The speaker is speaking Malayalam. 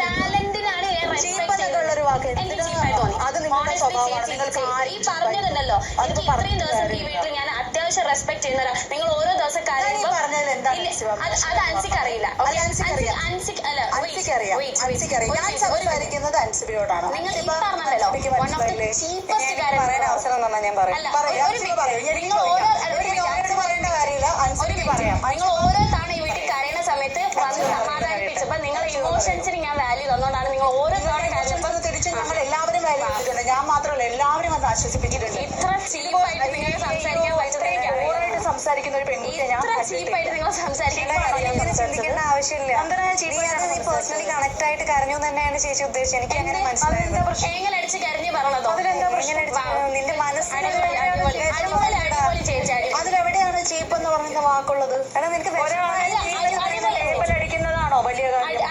ടാലന്റിനാണ് ചീപ്പെന്നൊക്കെയുള്ളൊരു വാക്ക് അത് നിങ്ങളുടെ സ്വഭാവമാണ്. നിങ്ങൾക്ക് ഈ പറഞ്ഞതല്ലോ എനിക്ക് ഇത്രയും ദിവസം ഈ വീട്ടിൽ ഞാൻ അത്യാവശ്യം റെസ്പെക്ട് ചെയ്യുന്ന നിങ്ങൾ ഓരോ ദിവസം കാര്യങ്ങൾ പറഞ്ഞത് എന്താണ് അത് അൻസിക്ക് അറിയില്ല. ഞാൻ സംസാരിക്കുന്നത് അൻസിബിയോടാണ്. നിങ്ങൾ ഈ പറഞ്ഞല്ലോ ചീപ്പസ്റ്റ് കാര്യം അവസരം തന്നെ ഞാൻ പറയാം. നിങ്ങൾ ഓരോ പറയേണ്ട കാര്യമില്ല, അൻസിബിക്ക് പറയാം. നിങ്ങൾ ഓരോ തവണ ഈ വീട്ടിൽ കരയുന്ന സമയത്ത് വന്ന് സമാധാനിപ്പിച്ചപ്പോ നിങ്ങളുടെ ഇമോഷൻസിന് ഞാൻ വാല്യൂ തന്നോണ്ടാണ് നിങ്ങൾ ഓരോ തവണ കരഞ്ഞപ്പോൾ തിരിച്ച് ഞങ്ങൾ എല്ലാവരും വാല്യൂ കൊടുത്തിട്ടുണ്ട്. ഞാൻ മാത്രമല്ല, എല്ലാവരും അത് ആശ്വസിപ്പിച്ചിട്ടുണ്ട്. ഇത്ര ചീപ്പായിട്ട് നിങ്ങൾ സംസാരിക്കാൻ പറ്റുന്നതായിട്ട് സംസാരിക്കുന്ന ഒരു പെൺകുട്ടിയെ ഞാൻ ചീപ്പായിട്ട് നിങ്ങൾ ചിന്തിക്കേണ്ട ആവശ്യമില്ല. നീ പേഴ്സണലി കണക്ട് ആയിട്ട് കരഞ്ഞു തന്നെയാണ് ചേച്ചി ഉദ്ദേശിച്ചത്. എനിക്ക് അങ്ങനെ മനസ്സിലായത്. എങ്ങനെ അടിച്ച് കരഞ്ഞു പറഞ്ഞതോ നിന്റെ മനസ്സിൽ അതിലെവിടെയാണ് ചീപ്പ് എന്ന് പറയുന്ന വാക്കുള്ളത്? നിനക്ക് അടിക്കുന്നതാണോ വലിയ കാര്യം?